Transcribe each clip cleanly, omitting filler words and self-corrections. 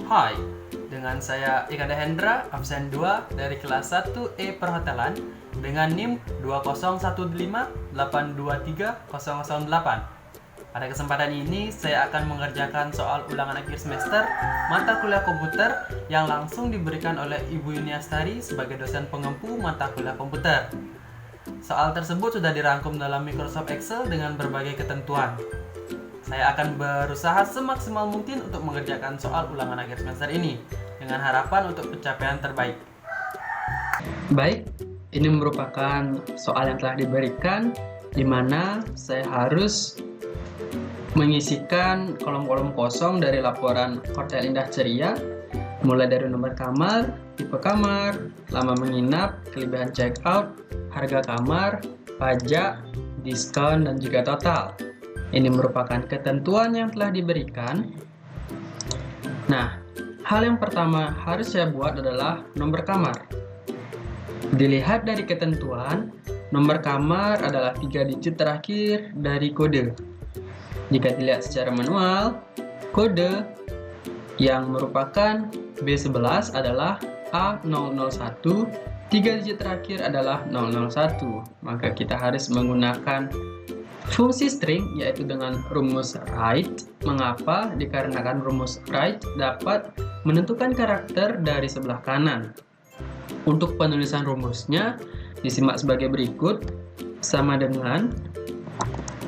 Hai, dengan saya Ika Hendra, absen 2 dari kelas 1E Perhotelan dengan NIM 20158230008. Pada kesempatan ini, saya akan mengerjakan soal ulangan akhir semester mata kuliah komputer yang langsung diberikan oleh Ibu Yuniastari sebagai dosen pengempu mata kuliah komputer. Soal tersebut sudah dirangkum dalam Microsoft Excel dengan berbagai ketentuan. Saya akan berusaha semaksimal mungkin untuk mengerjakan soal ulangan akhir semester ini dengan harapan untuk pencapaian terbaik. Baik, ini merupakan soal yang telah diberikan di mana saya harus mengisikan kolom-kolom kosong dari laporan Hotel Indah Ceria, mulai dari nomor kamar, tipe kamar, lama menginap, kelebihan check out, harga kamar, pajak, diskon, dan juga total. Ini merupakan ketentuan yang telah diberikan. Nah, hal yang pertama harus saya buat adalah nomor kamar. Dilihat dari ketentuan, nomor kamar adalah 3 digit terakhir dari kode. Jika dilihat secara manual, kode yang merupakan B11 adalah A001, 3 digit terakhir adalah 001. Maka kita harus menggunakan fungsi string, yaitu dengan rumus write. Mengapa? Dikarenakan rumus write dapat menentukan karakter dari sebelah kanan. Untuk penulisan rumusnya disimak sebagai berikut, sama dengan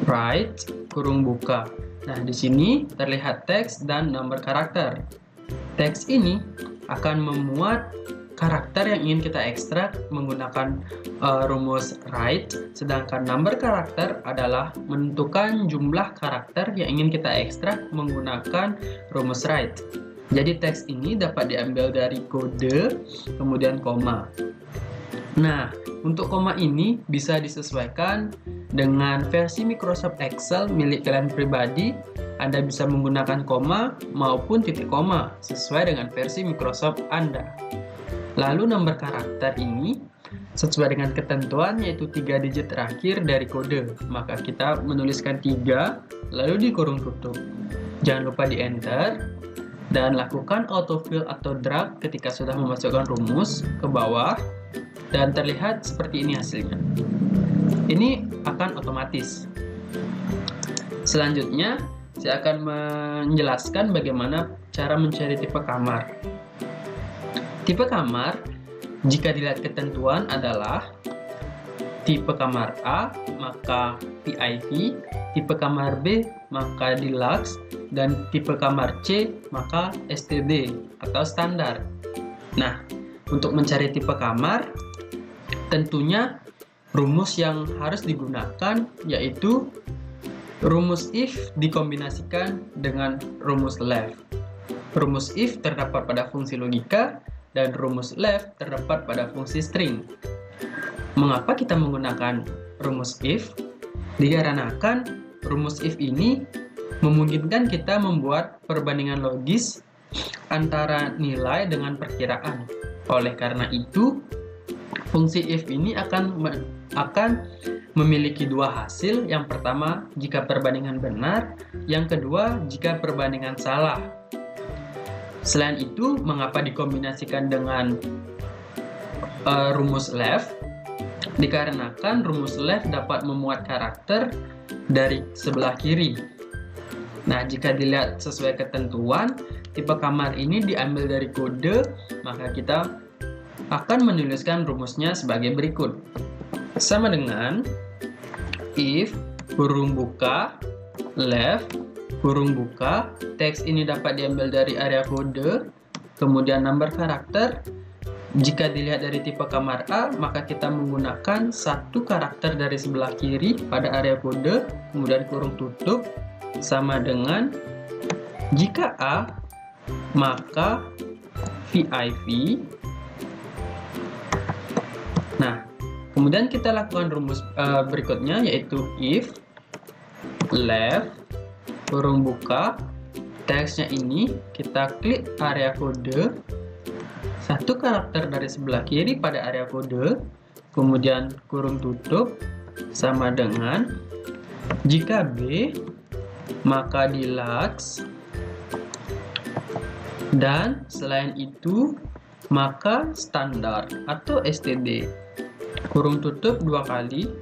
write kurung buka. Nah, di sini terlihat teks dan nomor karakter. Teks ini akan memuat karakter yang ingin kita ekstrak menggunakan rumus write, sedangkan number karakter adalah menentukan jumlah karakter yang ingin kita ekstrak menggunakan rumus write. Jadi teks ini dapat diambil dari kode, kemudian koma. Nah, untuk koma ini bisa disesuaikan dengan versi Microsoft Excel milik kalian pribadi. Anda bisa menggunakan koma maupun titik koma sesuai dengan versi Microsoft Anda. Lalu nomor karakter ini sesuai dengan ketentuan, yaitu 3 digit terakhir dari kode. Maka kita menuliskan 3 lalu dikurung tutup. Jangan lupa di enter dan lakukan autofill atau drag ketika sudah memasukkan rumus ke bawah, dan terlihat seperti ini hasilnya. Ini akan otomatis. Selanjutnya saya akan menjelaskan bagaimana cara mencari tipe kamar. Tipe kamar, jika dilihat ketentuan adalah tipe kamar A, maka VIP, tipe kamar B, maka Deluxe, dan tipe kamar C, maka STD atau standar. Nah, untuk mencari tipe kamar, tentunya rumus yang harus digunakan yaitu rumus if dikombinasikan dengan rumus left. Rumus if terdapat pada fungsi logika, dan rumus left terdapat pada fungsi string. Mengapa kita menggunakan rumus if? Dikarenakan rumus if ini memungkinkan kita membuat perbandingan logis antara nilai dengan perkiraan. Oleh karena itu, fungsi if ini akan memiliki dua hasil. Yang pertama, jika perbandingan benar. Yang kedua, jika perbandingan salah. Selain itu, mengapa dikombinasikan dengan rumus left? Dikarenakan rumus left dapat memuat karakter dari sebelah kiri. Nah, jika dilihat sesuai ketentuan, tipe kamar ini diambil dari kode, maka kita akan menuliskan rumusnya sebagai berikut. Sama dengan if kurung buka left kurung buka, teks ini dapat diambil dari area kode, kemudian number karakter. Jika dilihat dari tipe kamar A, maka kita menggunakan satu karakter dari sebelah kiri pada area kode, kemudian kurung tutup, sama dengan jika A, maka VIP. Nah, kemudian kita lakukan rumus berikutnya, yaitu if left kurung buka, teksnya ini kita klik area kode, satu karakter dari sebelah kiri pada area kode, kemudian kurung tutup, sama dengan jika B, maka Deluxe, Dan selain itu, maka standar atau STD. Kurung tutup 2 kali,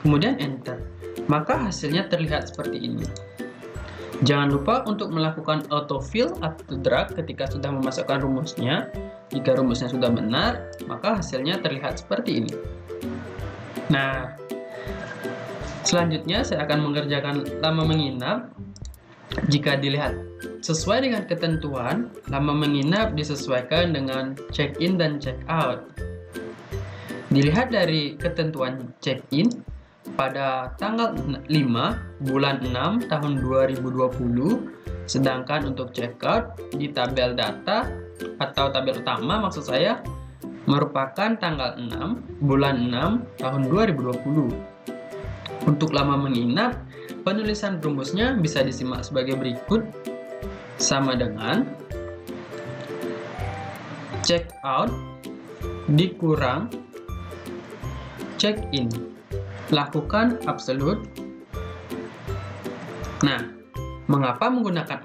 kemudian enter. Maka hasilnya terlihat seperti ini. Jangan lupa untuk melakukan autofill atau drag ketika sudah memasukkan rumusnya. Jika rumusnya sudah benar, maka hasilnya terlihat seperti ini. Nah, selanjutnya saya akan mengerjakan lama menginap. Jika dilihat sesuai dengan ketentuan, lama menginap disesuaikan dengan check-in dan check-out. Dilihat dari ketentuan check-in, pada tanggal 5 bulan 6 tahun 2020, sedangkan untuk check-out di tabel data atau tabel utama maksud saya merupakan tanggal 6 bulan 6 tahun 2020. Untuk lama menginap, penulisan rumusnya bisa disimak sebagai berikut, sama dengan check-out dikurang check-in. Lakukan absolute. Nah, mengapa menggunakan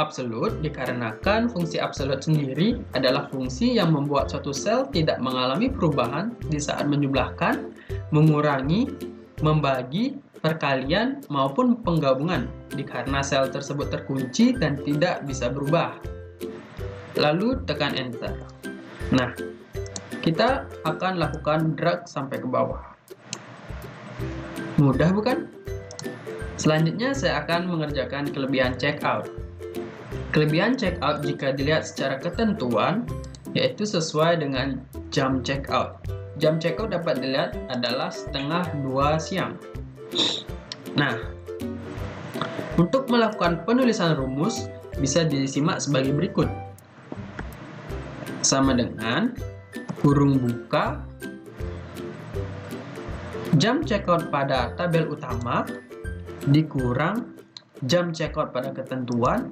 absolute? Dikarenakan fungsi absolute sendiri adalah fungsi yang membuat suatu sel tidak mengalami perubahan di saat menjumlahkan, mengurangi, membagi, perkalian, maupun penggabungan, dikarenakan sel tersebut terkunci dan tidak bisa berubah. Lalu tekan enter. Nah, kita akan lakukan drag sampai ke bawah. Mudah bukan? Selanjutnya saya akan mengerjakan kelebihan checkout. Kelebihan checkout jika dilihat secara ketentuan, yaitu sesuai dengan jam checkout. Jam checkout dapat dilihat adalah setengah 2 siang. Nah, untuk melakukan penulisan rumus bisa disimak sebagai berikut. Sama dengan kurung buka jam checkout pada tabel utama dikurang jam checkout pada ketentuan,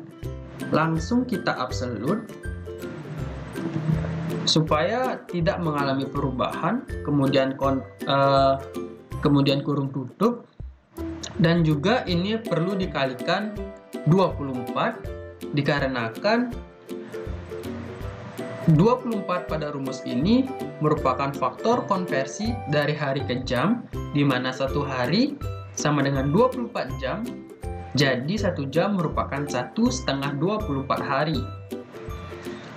langsung kita absolute supaya tidak mengalami perubahan, kemudian kurung tutup, dan juga ini perlu dikalikan 24 dikarenakan 24 pada rumus ini merupakan faktor konversi dari hari ke jam, di mana 1 hari sama dengan 24 jam, jadi 1 jam merupakan 1/2 24 hari.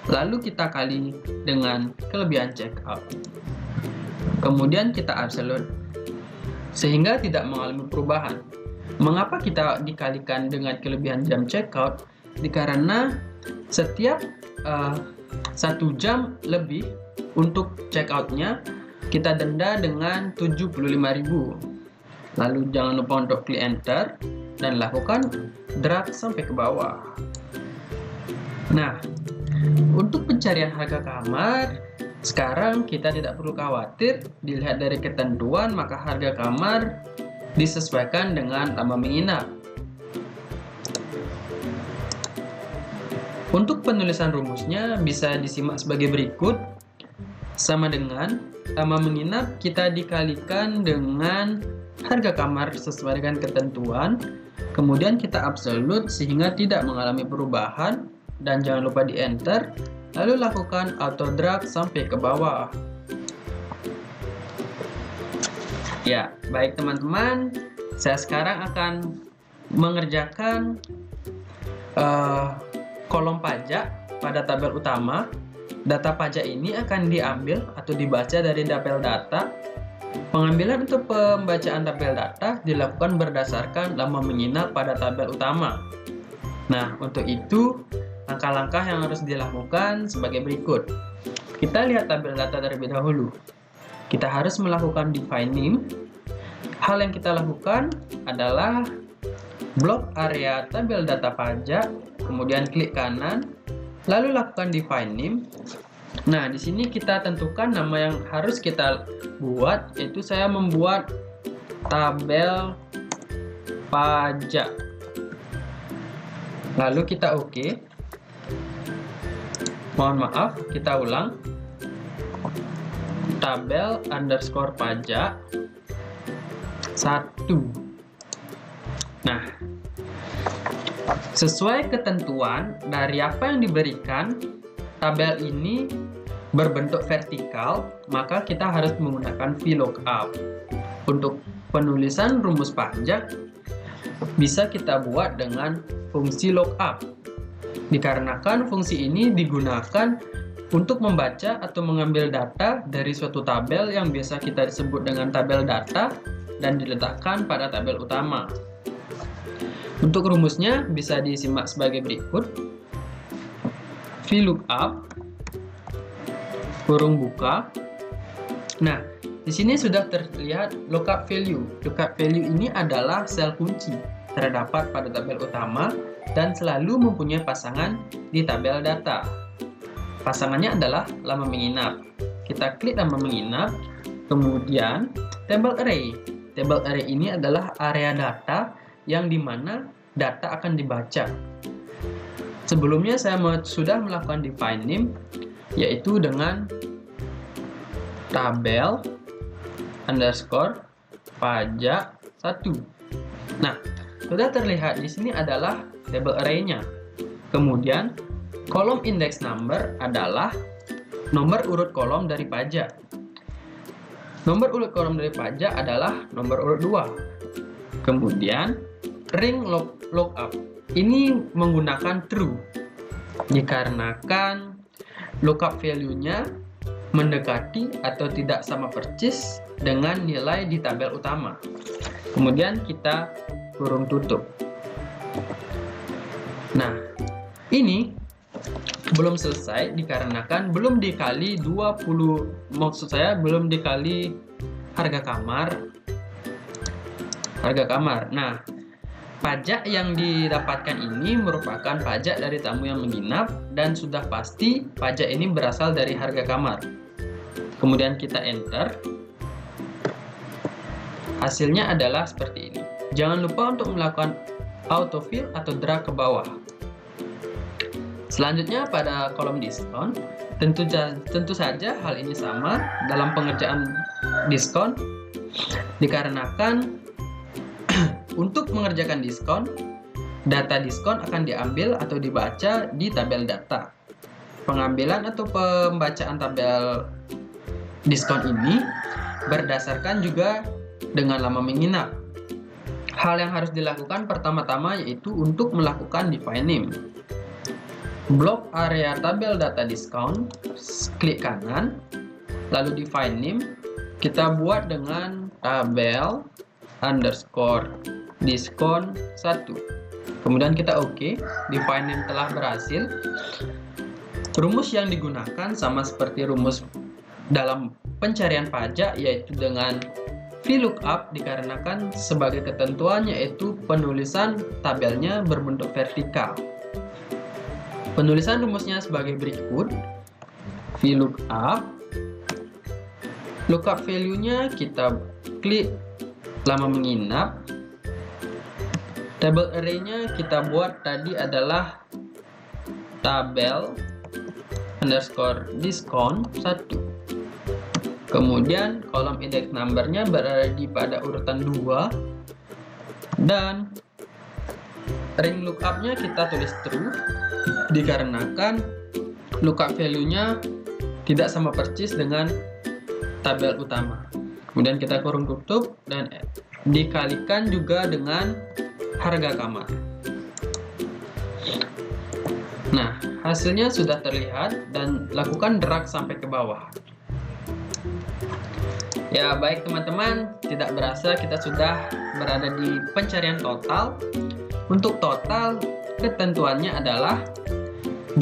Lalu kita kali dengan kelebihan checkout. Kemudian kita absolute, sehingga tidak mengalami perubahan. Mengapa kita dikalikan dengan kelebihan jam checkout? Dikarenakan setiap 1 jam lebih untuk checkoutnya kita denda dengan 75.000. Lalu jangan lupa untuk klik enter dan lakukan drag sampai ke bawah. Nah, untuk pencarian harga kamar, sekarang kita tidak perlu khawatir. Dilihat dari ketentuan, maka harga kamar disesuaikan dengan lama menginap. Untuk penulisan rumusnya bisa disimak sebagai berikut, sama dengan lama menginap kita dikalikan dengan harga kamar sesuai dengan ketentuan, kemudian kita absolute sehingga tidak mengalami perubahan, dan jangan lupa di enter, lalu lakukan auto drag sampai ke bawah. Ya, baik teman-teman, saya sekarang akan mengerjakan kolom pajak pada tabel utama. Data pajak ini akan diambil atau dibaca dari tabel data. Pengambilan untuk pembacaan tabel data dilakukan berdasarkan lama menginap pada tabel utama. Nah, untuk itu langkah-langkah yang harus dilakukan sebagai berikut. Kita lihat tabel data terlebih dahulu. Kita harus melakukan define name. Hal yang kita lakukan adalah blok area tabel data pajak, kemudian klik kanan, lalu lakukan define name. Nah, di sini kita tentukan nama yang harus kita buat, yaitu saya membuat tabel pajak. Lalu kita oke. Mohon maaf, kita ulang. Tabel underscore pajak 1. Nah, Sesuai ketentuan dari apa yang diberikan, tabel ini berbentuk vertikal, maka kita harus menggunakan VLOOKUP. Untuk penulisan rumus pajak, bisa kita buat dengan fungsi lookup. Dikarenakan fungsi ini digunakan untuk membaca atau mengambil data dari suatu tabel yang biasa kita sebut dengan tabel data dan diletakkan pada tabel utama. Untuk rumusnya bisa disimak sebagai berikut. VLOOKUP kurung buka. Nah, di sini sudah terlihat lookup value. Lookup value ini adalah sel kunci terdapat pada tabel utama dan selalu mempunyai pasangan di tabel data. Pasangannya adalah lama menginap. Kita klik lama menginap, kemudian table array. Table array ini adalah area data yang dimana data akan dibaca. Sebelumnya saya sudah melakukan define name, yaitu dengan tabel underscore pajak 1. Nah, sudah terlihat di sini adalah table array-nya. Kemudian kolom index number adalah nomor urut kolom dari pajak. Nomor urut kolom dari pajak adalah nomor urut 2. Kemudian ring lookup ini menggunakan true dikarenakan lookup value-nya mendekati atau tidak sama persis dengan nilai di tabel utama. Kemudian kita kurung tutup. Nah, ini belum selesai dikarenakan belum dikali 20, maksud saya belum dikali harga kamar. Nah, pajak yang didapatkan ini merupakan pajak dari tamu yang menginap dan sudah pasti pajak ini berasal dari harga kamar. Kemudian kita enter. Hasilnya adalah seperti ini. Jangan lupa untuk melakukan autofill atau drag ke bawah. Selanjutnya pada kolom diskon, tentu saja hal ini sama dalam pengerjaan diskon dikarenakan untuk mengerjakan diskon, data diskon akan diambil atau dibaca di tabel data. Pengambilan atau pembacaan tabel diskon ini berdasarkan juga dengan lama menginap. Hal yang harus dilakukan pertama-tama yaitu untuk melakukan define name. Blok area tabel data diskon, klik kanan, lalu define name, kita buat dengan tabel underscore diskon 1. Kemudian kita OK, define name telah berhasil. Rumus yang digunakan sama seperti rumus dalam pencarian pajak, yaitu dengan VLOOKUP dikarenakan sebagai ketentuan yaitu penulisan tabelnya berbentuk vertikal. Penulisan rumusnya sebagai berikut. VLOOKUP, lookup value-nya kita klik lama menginap. Table array-nya kita buat tadi adalah tabel underscore diskon 1. Kemudian kolom index number-nya berada di pada urutan 2 dan ring lookup-nya kita tulis true dikarenakan lookup value-nya tidak sama persis dengan tabel utama. Kemudian kita kurung tutup dan dikalikan juga dengan harga kamar. Nah, hasilnya sudah terlihat dan lakukan drag sampai ke bawah. Ya, baik teman-teman, tidak berasa kita sudah berada di pencarian total. Untuk total, ketentuannya adalah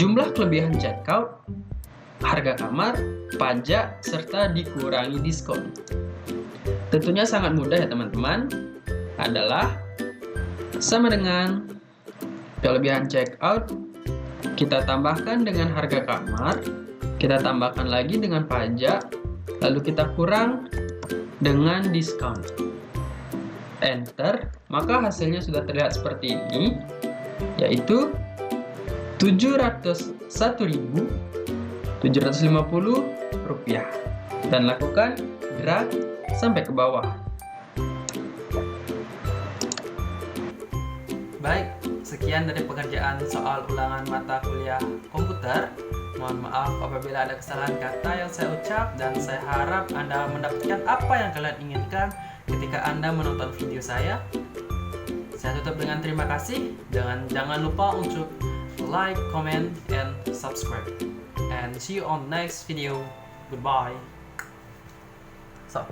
jumlah kelebihan checkout, harga kamar, pajak, serta dikurangi diskon. Tentunya sangat mudah ya teman-teman, adalah sama dengan kelebihan checkout, kita tambahkan dengan harga kamar, kita tambahkan lagi dengan pajak, lalu kita kurang dengan diskon. Enter, maka hasilnya sudah terlihat seperti ini, yaitu Rp701.750 dan lakukan drag sampai ke bawah. Baik, Sekian dari pengerjaan soal ulangan mata kuliah komputer. Mohon maaf apabila ada kesalahan kata yang saya ucap, dan saya harap Anda mendapatkan apa yang kalian inginkan ketika Anda menonton video saya. Saya tutup dengan terima kasih. Jangan lupa untuk like, comment, and subscribe. And see you on next video. Goodbye.